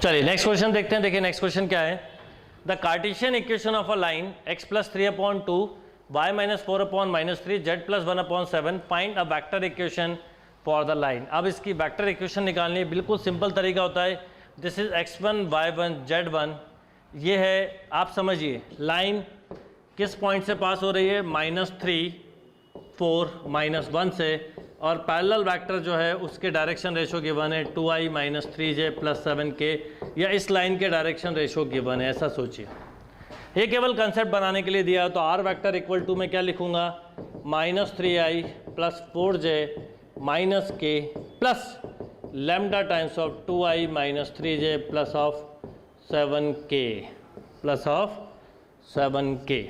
चलिए next question देखते हैं। देखिए नेक्स्ट क्वेश्चन क्या है। The Cartesian equation of a line x + 3/2 y - 4/-3 z + 1/7 find a vector equation for the line. अब इसकी वेक्टर इक्वेशन निकालनी है, बिल्कुल सिंपल तरीका होता है। This is x1 y1 z1। ये है, आप समझिए लाइन किस पॉइंट से पास हो रही है, -3 4 -1 से, और पैरेलल वेक्टर जो है उसके डायरेक्शन रेशो गिवन है 2i - 3j + 7k, या इस लाइन के डायरेक्शन रेशो गिवन है, ऐसा सोचिए। ये केवल कंसेप्ट बनाने के लिए दिया है। तो r वेक्टर इक्वल टू मैं क्या लिखूंगा, -3i + 4j - k plus lambda times of 2i - 3j plus of 7k।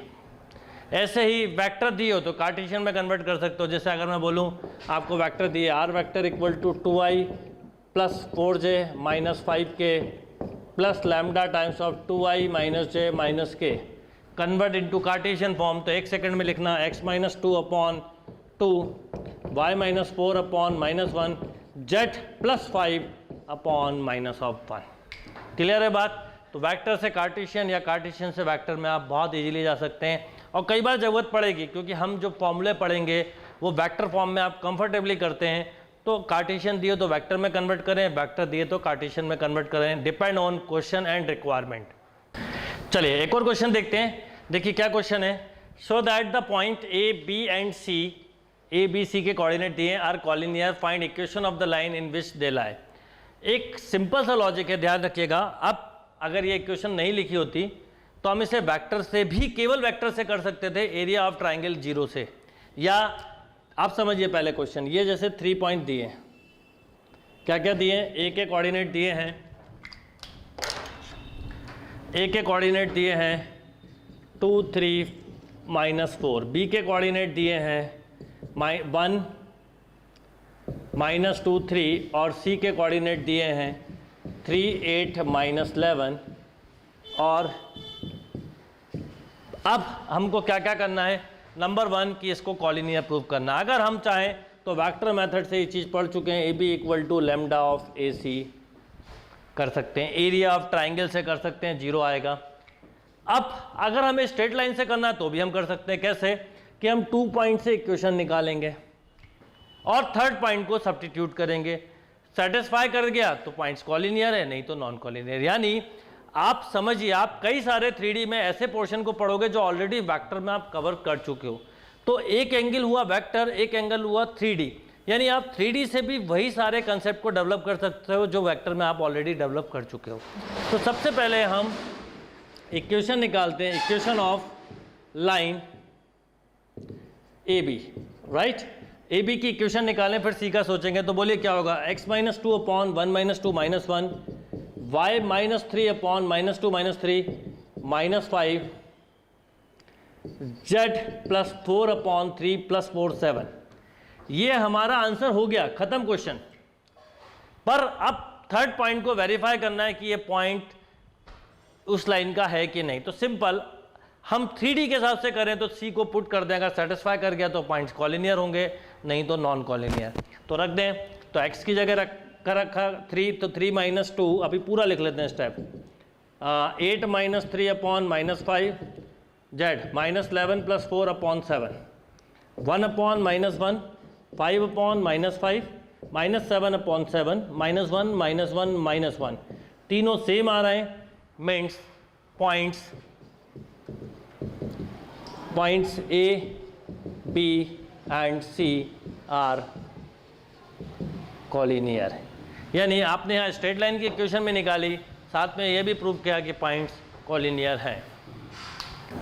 ऐसे ही वेक्टर दिए हो तो कार्टेशियन में कन्वर्ट कर सकते हो। जैसे अगर मैं बोलूं आपको वेक्टर दिए r vector equal to 2i + 4j - 5k plus lambda times of 2i - j - k, convert into Cartesian form. तो 1 सेकंड में लिखना x - 2/2 y - 4/-1 z + 5/-1। क्लियर है बात। तो वेक्टर से कार्टेशियन या कार्टेशियन से वेक्टर में आप बहुत इजीली जा सकते हैं, और कई बार ज़रूरत पड़ेगी क्योंकि हम जो फॉर्मूले पढ़ेंगे वो वेक्टर फॉर्म में आप कंफर्टेबली करते हैं। तो कार्टेशियन दिए तो वेक्टर में कन्वर्ट करें, वेक्टर दिए तो कार्टेशियन में कन्वर्ट करें, depend on question and requirement. चलिए एक और क्वेश्चन देखते हैं। देखिए क्या क्वेश्चन है। Show that the point A B and C, A B C के कोऑर्डिनेट दिए are collinear, find equation of the line in which they lie. एक सिंपल सा लॉजिक है, ध्यान रखिएगा। अब अगर ये इक्वेशन नहीं लिखी होती तो हम इसे वेक्टर से भी, केवल वेक्टर से कर सकते थे, एरिया ऑफ ट्राइंगल 0 से। या आप समझिए पहले क्वेश्चन, ये जैसे 3 पॉइंट दिए हैं, क्या क्या दिए हैं, ए के कोऑर्डिनेट दिए हैं, ए के कोऑर्डिनेट दिए हैं 2 3 -4, बी के कोऑर्डिनेट दिए हैं 1 -2 3, और सी के कोऑर्डिनेट दिए हैं 3 8 -11। और अब हमको क्या क्या करना है, नंबर 1 कि इसको कॉलिनियर प्रूव करना। अगर हम चाहें तो वेक्टर मेथड से ये चीज़ पढ़ चुके हैं, A B equal to lambda of A C कर सकते हैं, एरिया ऑफ ट्राइंगल से कर सकते हैं, 0 आएगा। अब अगर हमें स्ट्रेट लाइन से करना है तो भी हम कर सकते हैं। कैसे कि हम 2 पॉइंट से इक्वेशन निकालेंगे और थर्ड पॉइंट को सब्स्टिट्यूट करेंगे, सेटिस्फाई कर गया तो पॉइंट्स कॉलिनियर है, नहीं तो नॉन कॉलिनियर। यानी आप समझिए, आप कई सारे 3D में ऐसे पोर्शन को पढ़ोगे जो ऑलरेडी वेक्टर में आप कवर कर चुके हो। तो एक एंगल हुआ वेक्टर, एक एंगल हुआ 3D, यानी आप 3D से भी वही सारे कंसेप्ट को डेवलप कर सकते हो जो वेक्टर में आप ऑलरेडी डेवलप कर चुके हो। तो सबसे पहले हम इक्वेशन निकालते हैं, equation of line A B, right. A B की इक्वेशन निकालें, फिर सी का सोचेंगे। तो बोलिए क्या होगा, x - 2/1 - 2 - 1, y - 3/-2 - 3 -5, z + 4/3 + 4 7। ये हमारा आंसर हो गया, खत्म क्वेश्चन। पर अब थर्ड पॉइंट को वेरीफाई करना है कि ये पॉइंट उस लाइन का है कि नहीं। तो सिंपल, हम 3D के हिसाब से करें तो सी को पुट कर दें, अगर सेटिस्फाई कर गया तो पॉइंट्स कॉलिनियर होंगे, नहीं तो नॉन कॉलिनियर। तो रख दें। तो x की जगह रखा 3, तो 3 - 2, अभी पूरा लिख लेते हैं स्टेप। 8 - 3/-5, z -11 + 4/7, 1/-1, 5/-5, -7/7, -1 -1 तीनों सेम आ रहे हैं। Means points A, B and C are collinear. यानी आपने यहाँ स्ट्रेट लाइन की इक्वेशन में निकाली, साथ में ये भी प्रूव किया कि पॉइंट्स कॉलिनियर हैं।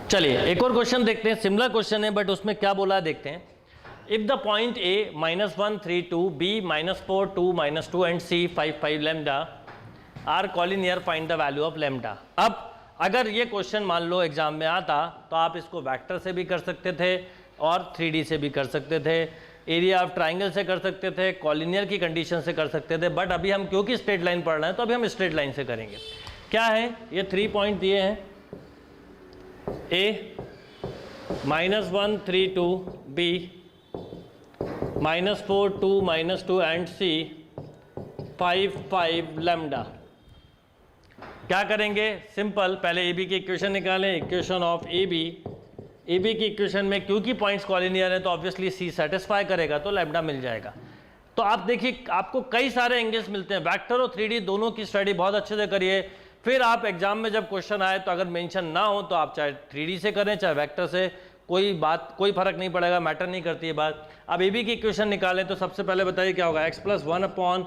चलिए एक और क्वेश्चन देखते हैं, सिमिलर क्वेश्चन है बट उसमें क्या बोला देखते हैं। If the point A -1 3 2, B -4 2 -2 and C 5 5 lambda are collinear, find the value of lambda. अब अगर ये क्वेश्चन मान लो एग्जाम में आता तो आप इसको वेक्टर से भी कर सकते थे और 3D से भी कर सकते थे, एरिया ऑफ ट्राइंगल से कर सकते थे, कॉलिनियर की कंडीशन से कर सकते थे। बट अभी हम क्योंकि स्ट्रेट लाइन पढ़ रहे हैं तो अभी हम स्ट्रेट लाइन से करेंगे। क्या है, ये 3 पॉइंट दिए हैं, A -1 3 2, B -4 2 -2 and C 5 5 lambda. क्या करेंगे, सिंपल, पहले ए बी की इक्वेशन निकालें, इक्वेशन ऑफ ए बी की इक्वेशन में क्योंकि पॉइंट्स कॉलिनियर है तो ऑब्वियसली सी सेटिस्फाई करेगा, तो लैम्डा मिल जाएगा। तो आप देखिए आपको कई सारे एंगल्स मिलते हैं, वेक्टर और 3D दोनों की स्टडी बहुत अच्छे से करिए, फिर आप एग्जाम में जब क्वेश्चन आए तो अगर मेंशन ना हो तो आप चाहे 3D से करें चाहे वेक्टर से, कोई फर्क नहीं पड़ेगा, मैटर नहीं करती है बात। अब ए बी की इक्वेशन निकालें तो सबसे पहले बताइए क्या होगा, x + 1 अपॉन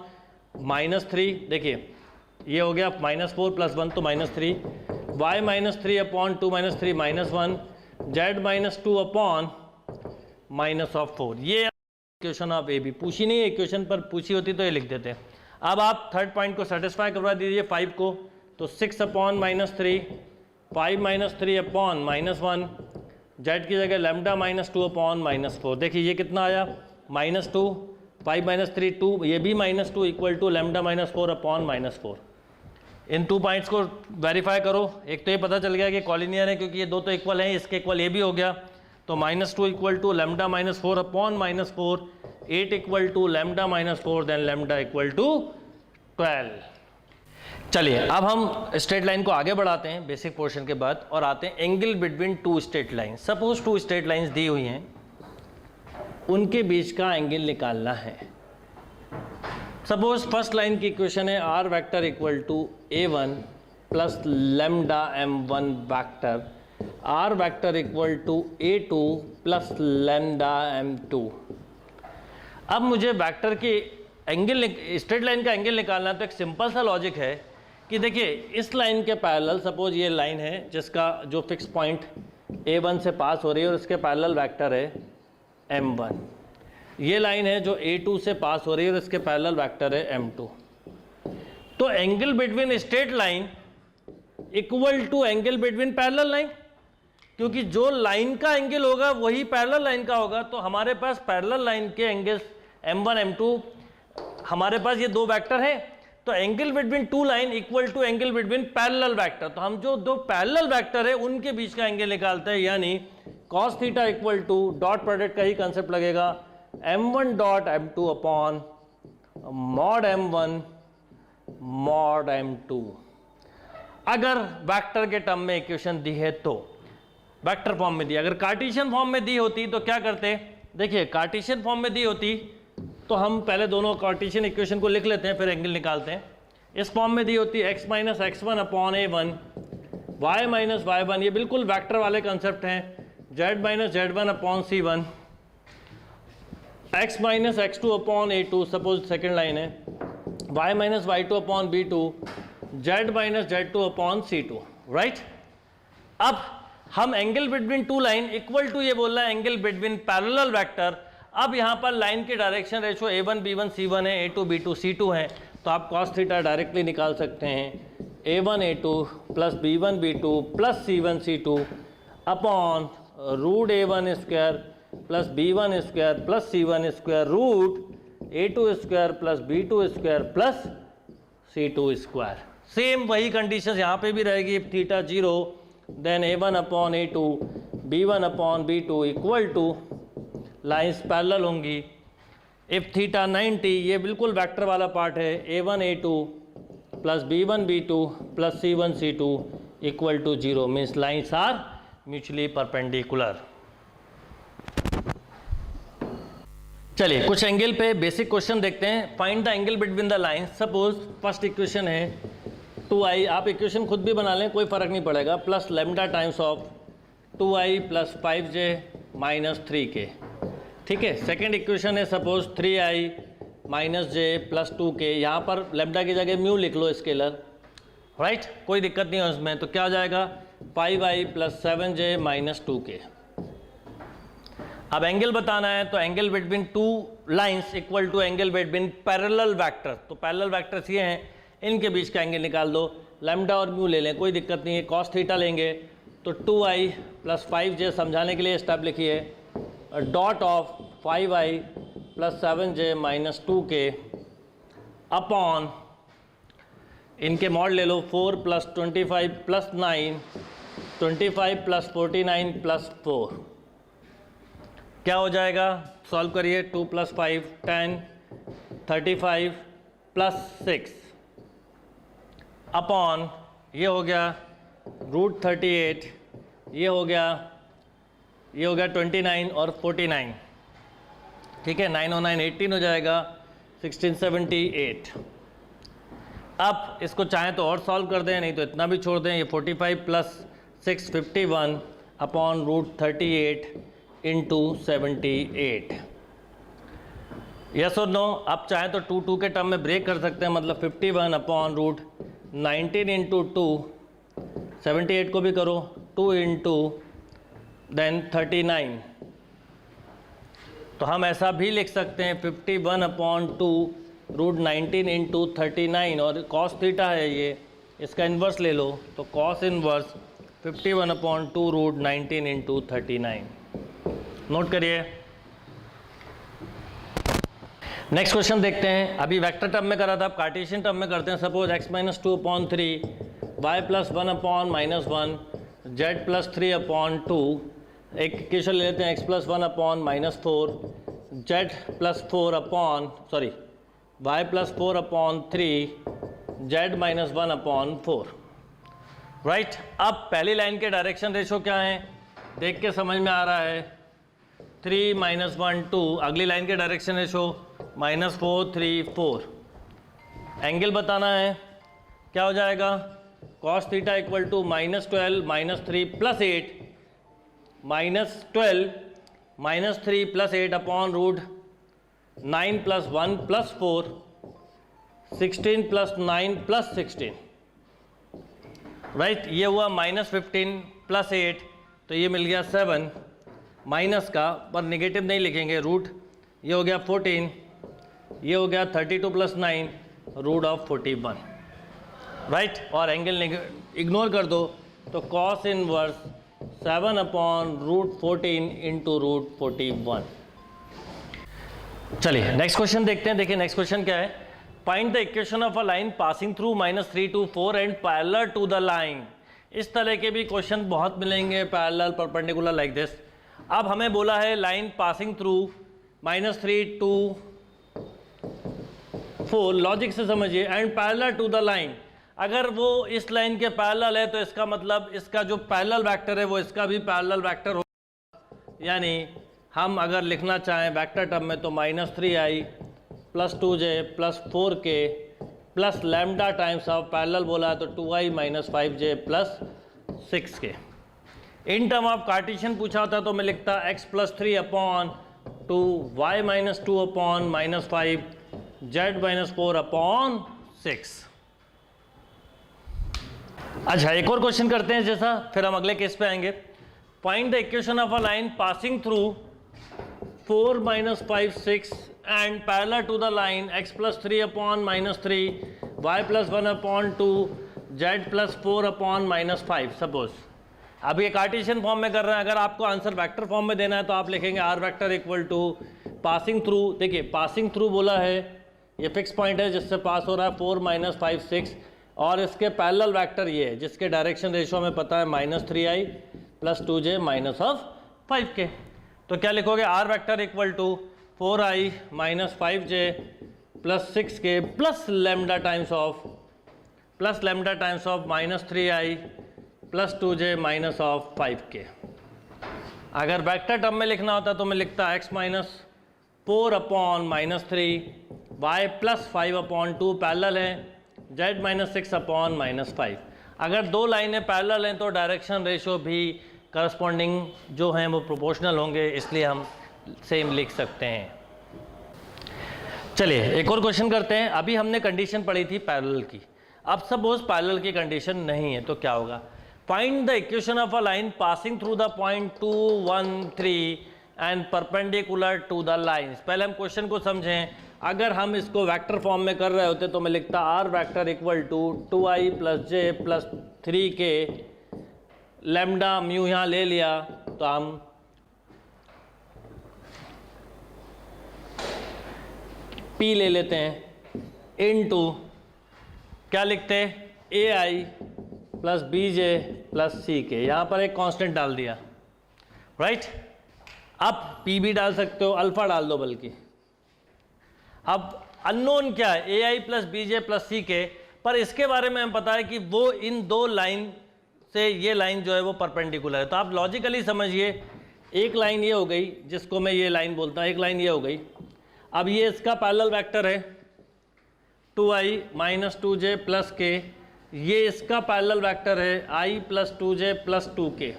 -3, देखिए ये हो गया -4 + 1 तो -3, y -3 अपॉन 2 - 3 -1, z -2 अपॉन -4। ये इक्वेशन ऑफ ए बी पूछी नहीं है, इक्वेशन पर पूछी होती तो ये लिख देते। अब आप थर्ड पॉइंट को सेटिस्फाई करवा दीजिए 5 को, तो 6 अपॉन -3, 5 - 3 अपॉन -1, z की जगह लैम्डा -2 अपॉन -4। देखिए ये कितना आया, -2, 5 - 3 2, ये भी -2 इक्वल टू लैम्डा -4 अपॉन -4। इन 2 पॉइंट्स को वेरीफाई करो, एक तो ये पता चल गया कि कॉलिनियर है क्योंकि ये दो तो इक्वल हैं, इसके इक्वल ये भी हो गया, तो -2 equal to lambda -4 upon -4, 8 equal to lambda -4 then lambda equal to 12। चलिए अब हम स्ट्रेट लाइन को आगे बढ़ाते हैं बेसिक पोर्शन के बाद और आते हैं angle between 2 straight line. Suppose 2 straight lines दी हुई हैं, उनके बीच का एंगल निकालना है। सपोज फर्स्ट लाइन की इक्वेशन है r vector equal to a1 plus lambda m1 vector, r vector equal to a2 plus lambda m2। अब मुझे वेक्टर के एंगल, स्ट्रेट लाइन का एंगल निकालना है, तो एक सिंपल सा लॉजिक है कि देखिए इस लाइन के पैरेलल, सपोज ये लाइन है जिसका जो फिक्स पॉइंट a1 से पास हो रही है और इसके पैरेलल वेक्टर है m1, ये लाइन है जो a2 से पास हो रही है और इसके पैरेलल वेक्टर है m2। तो angle between straight line equal to angle between parallel line, क्योंकि जो लाइन का एंगल होगा वही पैरेलल लाइन का होगा। तो हमारे पास पैरेलल लाइन के एंगल्स m1 m2, हमारे पास ये दो वेक्टर हैं, तो angle between 2 line equal to angle between parallel vector. तो हम जो दो पैरेलल वेक्टर है उनके बीच का एंगल निकालते हैं, यानी cos theta equal to dot product का ही कंसेप्ट लगेगा, m1 dot m2 upon mod m1 mod m2। अगर वेक्टर के टर्म में इक्वेशन दी है तो वेक्टर फॉर्म में दी, अगर कार्टेशियन फॉर्म में दी होती तो क्या करते, देखिए कार्टेशियन फॉर्म में दी होती तो हम पहले दोनों कार्टेशियन इक्वेशन को लिख लेते हैं फिर एंगल निकालते हैं। इस फॉर्म में दी होती x - x1 upon a1, y - y1, ये बिल्कुल वेक्टर वाले कंसेप्ट हैं, z - z1 upon c1, x - x2 upon a2, suppose second line है, y - y2 upon b2, z - z2 upon c2, right. अब हम angle between 2 line equal to ये बोल रहा है एंगल बिटवीन पैरेलल वेक्टर। अब यहाँ पर लाइन की direction ratio a1 b1 c1 है, a2 b2 c2 है, तो आप cos थीटा डायरेक्टली निकाल सकते हैं, a1 a2 plus b1 b2 plus c1 c2 upon root a1 square plus b1 square plus c1 square root a2 square plus b2 square plus c2 square. Same वही condition यहाँ पे भी रहेगी, if theta 0 then a1 upon a2 b1 upon b2 equal to, lines parallel होंगी। If theta 90, ये बिल्कुल vector वाला part है, a1 a2 plus b1 b2 plus c1 c2 equal to 0, means lines are mutually perpendicular. चलिए कुछ angle पे basic question देखते हैं। Find the angle between the line. Suppose first equation है 2i, आप इक्वेशन खुद भी बना लें कोई फर्क नहीं पड़ेगा, plus lambda times of 2i plus 5j minus 3k, ठीक है। सेकेंड इक्वेशन है suppose 3i minus j plus 2k, यहाँ पर लैम्डा की जगह म्यू लिख लो स्केलर, राइट, कोई दिक्कत नहीं है उसमें। तो क्या हो जाएगा 5i plus 7j minus 2k। अब एंगल बताना है तो angle between 2 lines equal to angle between parallel vector. तो पैरेलल वेक्टर्स ये हैं, इनके बीच का एंगल निकाल दो, लैम्डा और म्यू ले लें कोई दिक्कत नहीं है, cos थीटा लेंगे तो 2i प्लस 5j, समझाने के लिए स्टेप लिखिए, dot of 5i plus 7j minus 2k upon, इनके मॉड ले लो, 4 प्लस 25 प्लस 9, 25 प्लस 49 प्लस 4, क्या हो जाएगा, सॉल्व करिए, 2 प्लस 5 10, 35 प्लस 6 अपॉन ये हो गया √38, ये हो गया 29 और 49, ठीक है, 9 और 9 18 हो जाएगा, 1678। अब इसको चाहें तो और सॉल्व कर दें, नहीं तो इतना भी छोड़ दें। ये 45 + 6 51 अपॉन √38 इंटू 78, यस और नो। अब चाहें तो 2 के टर्म में ब्रेक कर सकते हैं, मतलब 51 अपॉन √19 इंटू 2, 78 को भी करो 2 इंटू देन 39, तो हम ऐसा भी लिख सकते हैं 51 अपॉन 2 √19 इंटू 39, और कॉस थीटा है ये, इसका इन्वर्स ले लो, तो cos inverse 51 upon 2 √19 into 39। Note करिए। नेक्स्ट क्वेश्चन देखते हैं। अभी वेक्टर टर्म में करा था, अब कार्टेशियन टर्म में करते हैं। Suppose x - 2 upon 3, y + 1 upon -1, z + 3 upon 2। एक इक्वेशन ले लेते हैं, x + 1 upon -4, z + 4 upon y + 4 upon 3, z - 1 upon 4, right. अब पहली लाइन के डायरेक्शन रेशो क्या है देख के समझ में आ रहा है, 3 - 1 2। अगली लाइन के डायरेक्शन रेशो -4 3 4। एंगल बताना है, क्या हो जाएगा, cos θ = -12 -3 + 8, -12 -3 + 8 अपॉन √9 + 1 + 4, 16 + 9 + 16, राइट। ये हुआ -15 + 8, तो ये मिल गया 7, माइनस का पर नेगेटिव नहीं लिखेंगे, रूट, ये हो गया 14, ये हो गया 32 + 9 √41, राइट। और एंगल इग्नोर कर दो, तो cos इनवर्स 7 अपॉन √14 इंटू √41। चलिए नेक्स्ट क्वेश्चन देखते हैं। देखिए नेक्स्ट क्वेश्चन क्या है, find the equation of a line passing through -3 to 4 and parallel to the line. इस तरह के भी क्वेश्चन बहुत मिलेंगे, पैरेलल, परपेंडिकुलर, लाइक दिस। अब हमें बोला है line passing through -3 to 4, logic से समझिए, and parallel to the line. अगर वो इस लाइन के पैरेलल है तो इसका मतलब इसका जो पैरेलल वेक्टर है वो इसका भी पैरेलल वेक्टर होगा। यानी हम अगर लिखना चाहें वेक्टर टर्म में तो -3i + 2j + 4k plus lambda times of parallel बोला है तो 2i - 5j + 6k। In term of Cartesian पूछा होता तो मैं लिखता x + 3 upon 2, y - 2 upon -5, z - 4 upon 6। अच्छा एक और क्वेश्चन करते हैं जैसा, फिर हम अगले केस पे आएंगे। Find the equation of a line passing through 4 - 5 6 and parallel to the line x + 3 upon -3, y + 1 upon 2, z + 4 upon -5। Suppose अब ये कार्टेशियन फॉर्म में कर रहे हैं, अगर आपको आंसर वेक्टर फॉर्म में देना है तो आप लिखेंगे r वेक्टर = पासिंग थ्रू। देखिए पासिंग थ्रू बोला है, ये फिक्स पॉइंट है जिससे पास हो रहा है 4 - 5 6, और इसके पैरेलल वेक्टर ये है जिसके डायरेक्शन रेशो हमें पता है -3i + 2j - 5k। तो क्या लिखोगे, r vector = 4i - 5j + 6k plus lambda times of -3i + 2j - 5k। अगर वेक्टर टर्म में लिखना होता तो मैं लिखता x - 4 upon -3, y + 5 upon 2 parallel है, z - 6 अपॉन -5। अगर दो लाइनें पैरेलल हैं तो डायरेक्शन रेशो भी करस्पॉन्डिंग जो हैं वो प्रोपोर्शनल होंगे, इसलिए हम सेम लिख सकते हैं। चलिए एक और क्वेश्चन करते हैं। अभी हमने कंडीशन पढ़ी थी पैरेलल की, अब सपोज पैरेलल की कंडीशन नहीं है तो क्या होगा। Find the equation of a line passing through the point 2 1 3 and perpendicular to the lines. पहले हम क्वेश्चन को समझें। अगर हम इसको वेक्टर फॉर्म में कर रहे होते तो मैं लिखता r vector = 2i + j + 3k, lambda mu यहाँ ले लिया तो हम p ले लेते हैं, इनटू क्या लिखते हैं, ai + bj + ck। यहाँ पर एक कांस्टेंट डाल दिया, राइट। अब p भी डाल सकते हो, अल्फा डाल दो बल्कि। अब अननोन क्या है, ai + bj + ck, पर इसके बारे में हमें पता है कि वो इन दो लाइन से ये लाइन जो है वो परपेंडिकुलर है। तो आप लॉजिकली समझिए, एक लाइन ये हो गई जिसको मैं ये लाइन बोलता हूँ, एक लाइन ये हो गई। अब ये इसका पैरेलल वेक्टर है 2i माइनस 2j प्लस के, ये इसका पैरेलल वेक्टर है i plus 2j plus 2k।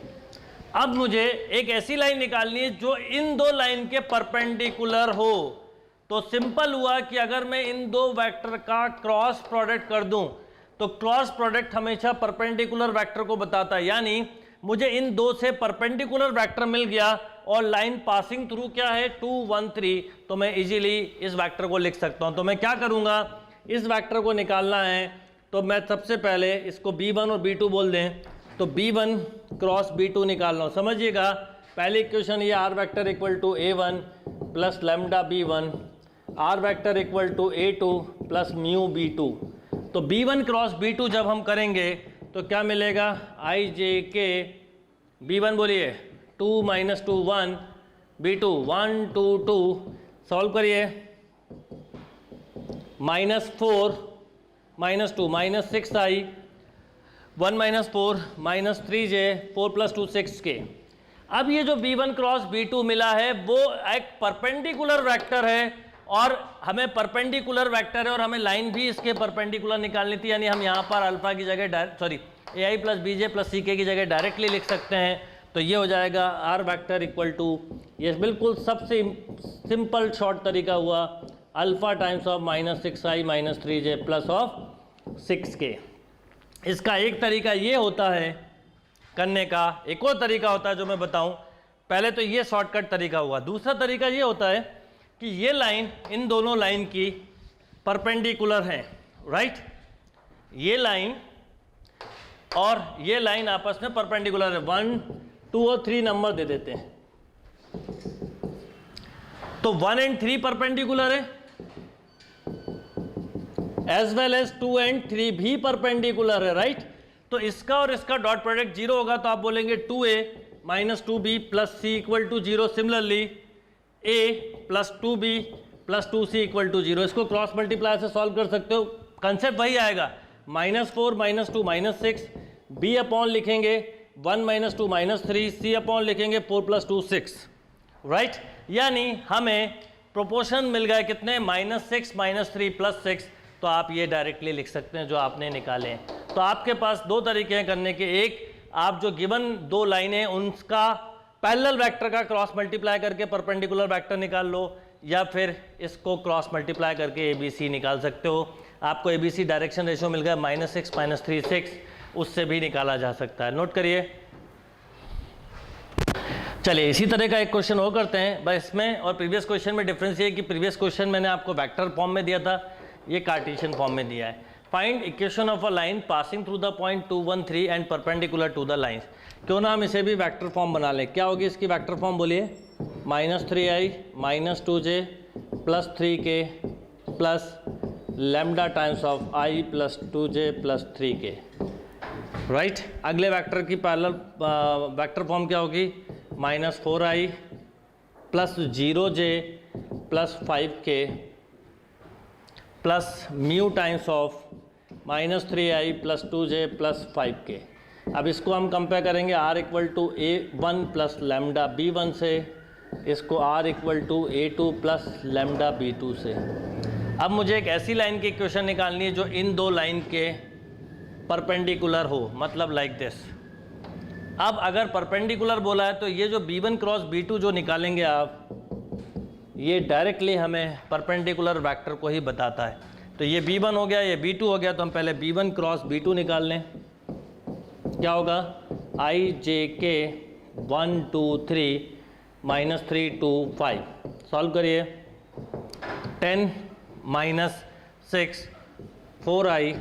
अब मुझे एक ऐसी लाइन निकालनी है जो इन दो लाइन के परपेंडिकुलर हो। तो सिंपल हुआ कि अगर मैं इन दो वेक्टर का क्रॉस प्रोडक्ट कर दूं तो क्रॉस प्रोडक्ट हमेशा परपेंडिकुलर वेक्टर को बताता है, यानी मुझे इन दो से परपेंडिकुलर वेक्टर मिल गया और लाइन पासिंग थ्रू क्या है 2 1 3, तो मैं इजीली इस वेक्टर को लिख सकता हूं। तो मैं क्या करूंगा, इस वेक्टर को निकालना है तो मैं सबसे पहले इसको b1 और b2 बोल दें, तो b1 क्रॉस b2 निकाल रहा हूँ। समझिएगा, पहली इक्वेशन ये r vector equal to a1 plus lambda b1, r vector equal to a2 plus mu b2। तो b1 क्रॉस b2 जब हम करेंगे तो क्या मिलेगा, i j k, b1 बोलिए 2 माइनस 2 1, b2 1 2 2, सॉल्व करिए, minus 4 minus 2 minus 6i, 1 minus 4 minus 3j, 4 plus 2 6k। अब ये जो b1 क्रॉस b2 मिला है वो एक परपेंडिकुलर वेक्टर है और हमें परपेंडिकुलर वेक्टर है और हमें लाइन भी इसके परपेंडिकुलर निकालनी थी, यानी हम यहाँ पर अल्फा की जगह ai plus bj plus ck की जगह डायरेक्टली लिख सकते हैं। तो ये हो जाएगा r वेक्टर इक्वल टू, ये बिल्कुल सबसे सिंपल शॉर्ट तरीका हुआ, alpha times of minus 6i minus 3j plus of 6k। इसका एक तरीका ये होता है करने का, एक और तरीका होता है जो मैं बताऊं। पहले तो ये शॉर्टकट तरीका हुआ, दूसरा तरीका ये होता है कि ये लाइन इन दोनों लाइन की परपेंडिकुलर है, राइट। ये लाइन और ये लाइन आपस में परपेंडिकुलर है, 1 2 और 3 नंबर दे देते हैं। तो 1 and 3 परपेंडिकुलर है, एज वेल एज 2 and 3 भी परपेंडिकुलर है, राइट। तो इसका और इसका डॉट प्रोडक्ट 0 होगा, तो आप बोलेंगे 2a minus 2b plus c equal to 0। Similarly a plus 2b plus 2c equal to 0। इसको क्रॉस मल्टीप्लाई से सॉल्व कर सकते हो, कंसेप्ट वही आएगा, minus 4 minus 2 minus 6, b upon लिखेंगे 1 माइनस 2 माइनस 3, c अपॉन लिखेंगे 4 प्लस 2 6, राइट। यानी हमें प्रोपोर्शन मिल गए कितने, माइनस 6 माइनस 3 प्लस 6। तो आप ये डायरेक्टली लिख सकते हैं जो आपने निकाले हैं। तो आपके पास दो तरीके हैं करने के, एक आप जो गिवन दो लाइनें उनका पैरेलल वेक्टर का क्रॉस मल्टीप्लाई करके परपेंडिकुलर वेक्टर निकाल लो, या फिर इसको क्रॉस मल्टीप्लाई करके ABC निकाल सकते हो। आपको ABC डायरेक्शन रेशियो मिल गया माइनस 6 माइनस 3 6, उससे भी निकाला जा सकता है, नोट करिए। चलिए इसी तरह का एक क्वेश्चन और करते हैं। बस इसमें और प्रीवियस क्वेश्चन में डिफरेंस ये है कि प्रीवियस क्वेश्चन मैंने आपको वेक्टर फॉर्म में दिया था, ये कार्टेशियन फॉर्म में दिया है। Find equation of a line passing through the point 2 1 3 and perpendicular to the lines. क्यों ना हम इसे भी वेक्टर फॉर्म बना लें। क्या होगी इसकी वेक्टर फॉर्म बोलिए, minus 3i minus 2j plus 3k plus lambda times of i plus 2j plus 3k, right. अगले वेक्टर की पैरेलल वेक्टर फॉर्म क्या होगी, minus 4i plus 0j plus 5k plus mu times of minus 3i plus 2j plus 5k। अब इसको हम compare करेंगे r equal to a1 plus lambda b1 से, इसको r equal to a2 plus lambda b2 से। अब मुझे एक ऐसी लाइन की इक्वेशन निकालनी है जो इन दो लाइन के परपेंडिकुलर हो, मतलब लाइक दिस। अब अगर परपेंडिकुलर बोला है तो ये जो b1 क्रॉस b2 जो निकालेंगे आप, ये डायरेक्टली हमें परपेंडिकुलर वेक्टर को ही बताता है। तो ये b1 हो गया, ये b2 हो गया, तो हम पहले b1 क्रॉस b2 निकाल लें। क्या होगा, i j k 1 2 3 minus 3 2 5, solve करिए, 10 minus 6 4i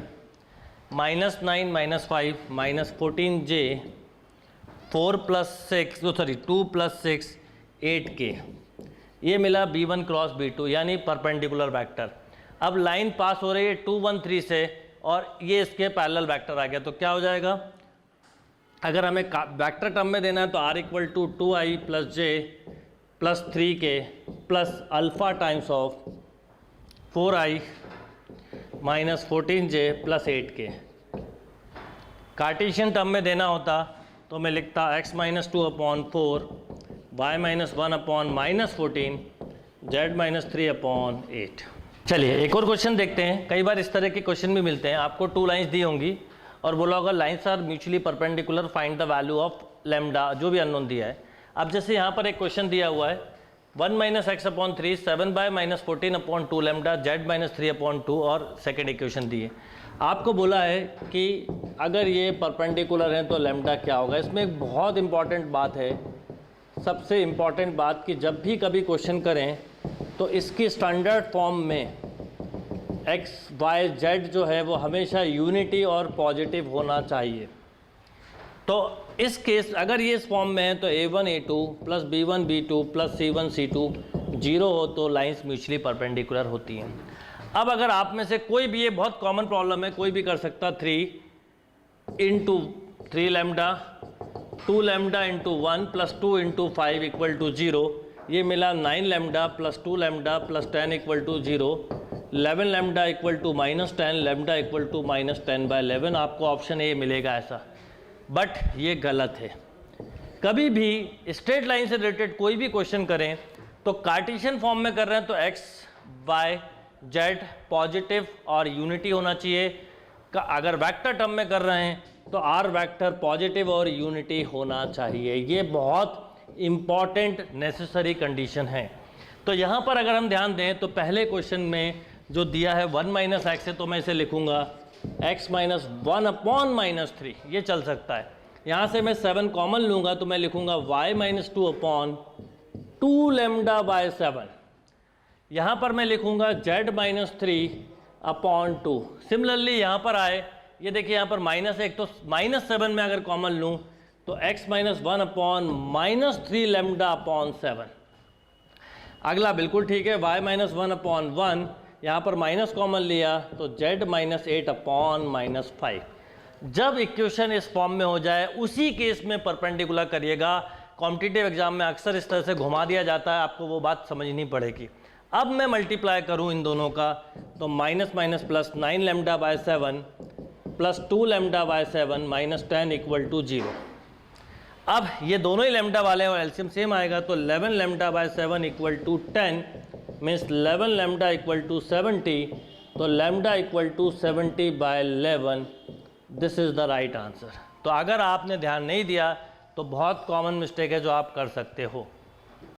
minus 9 minus 5 minus 14j 4 plus 6 2 plus 6 8k। ये मिला b1 क्रॉस b2 यानी परपेंडिकुलर वेक्टर। अब लाइन पास हो रही है 2 1 3 से और ये इसके पैरेलल वेक्टर आ गया, तो क्या हो जाएगा, अगर हमें वेक्टर टर्म में देना है तो r equal to 2i plus j plus 3k plus alpha times of 4i minus 14j plus 8k। Cartesian term में देना होता तो मैं लिखता x minus 2/4, y minus 1/-14, z minus 3/8। चलिए एक और क्वेश्चन देखते हैं। कई बार इस तरह के क्वेश्चन भी मिलते हैं। आपको 2 लाइंस दी होंगी और बोला होगा lines are mutually perpendicular, find the value of lambda, जो भी अननोन दिया है। अब जैसे यहाँ पर एक क्वेश्चन दिया हुआ है 1 minus x/3 7/-14/2 lambda z minus 3/2 और सेकेंड इक्वेशन दी है। आपको बोला है कि अगर ये परपेंडिकुलर हैं तो लैम्डा क्या होगा। इसमें एक बहुत इंपॉर्टेंट बात है, सबसे इम्पॉर्टेंट बात, कि जब भी कभी क्वेश्चन करें तो इसकी स्टैंडर्ड फॉर्म में x, y, z जो है वो हमेशा यूनिटी और पॉजिटिव होना चाहिए। तो इस केस अगर ये इस फॉर्म में है तो a1 a2 plus b1 b2 plus c1 c2 zero हो तो लाइंस म्यूचुअली परपेंडिकुलर होती हैं। अब अगर आप में से कोई भी, ये बहुत कॉमन प्रॉब्लम है, कोई भी कर सकता, 3 into 3 lambda 2 lambda into 1 plus 2 into 5 equal to 0, ये मिला 9 lambda plus 2 lambda plus 10 equal to 0, 11 lambda equal to -10, lambda equal to -10/11। आपको ऑप्शन ए मिलेगा ऐसा, बट ये गलत है। कभी भी स्ट्रेट लाइन से रिलेटेड कोई भी क्वेश्चन करें तो कार्टेशियन फॉर्म में कर रहे हैं तो x, y, z पॉजिटिव और यूनिटी होना चाहिए। अगर वेक्टर टर्म में कर रहे हैं तो r वेक्टर पॉजिटिव और यूनिटी होना चाहिए। ये बहुत इम्पॉर्टेंट नेसेसरी कंडीशन है। तो यहाँ पर अगर हम ध्यान दें तो पहले क्वेश्चन में जो दिया है 1 माइनस एक्स है तो मैं इसे लिखूंगा x माइनस 1/-3, ये चल सकता है। यहाँ से मैं 7 कॉमन लूँगा तो मैं लिखूंगा y माइनस 2/2 λ/7। यहाँ पर मैं लिखूंगा z माइनस 3/2। सिमिलरली यहाँ पर आए, ये देखिए यहाँ पर -1 तो -7 में अगर कॉमन लूँ तो x माइनस 1/-3 λ/7। अगला बिल्कुल ठीक है, y माइनस 1/1, यहाँ पर माइनस कॉमन लिया तो z माइनस 8/-5। जब इक्वेशन इस फॉर्म में हो जाए उसी केस में परपेंडिकुलर करिएगा। कॉम्पिटिटिव एग्जाम में अक्सर इस तरह से घुमा दिया जाता है, आपको वो बात समझनी पड़ेगी। अब मैं मल्टीप्लाई करूँ इन दोनों का तो minus minus plus 9 λ/7 plus 2 λ/7 -10 equal to 0। अब ये दोनों ही लैम्डा वाले हैं और एलसीएम सेम आएगा तो 11 λ/7 equal to 10 means 11 lambda equal to 70, तो lambda equal to 70/11। This is the right answer. तो अगर आपने ध्यान नहीं दिया तो बहुत कॉमन मिस्टेक है जो आप कर सकते हो।